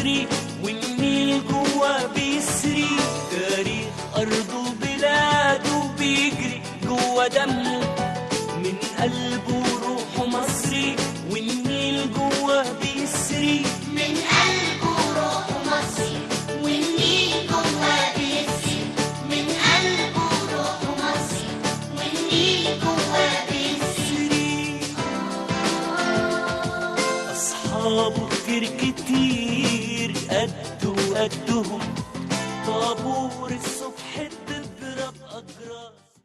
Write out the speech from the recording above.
مصري، والنيل جوا بيسري، تاريخ أرضه وبلاده بيجري جوا دمه، من قلبه روحه مصري، والنيل جوا بيسري، من قلبه روحه مصري، والنيل جوا بيسري، من قلبه روحه مصري، والنيل جوا بيسري. أصحابه كتير قده وقدهم، طابور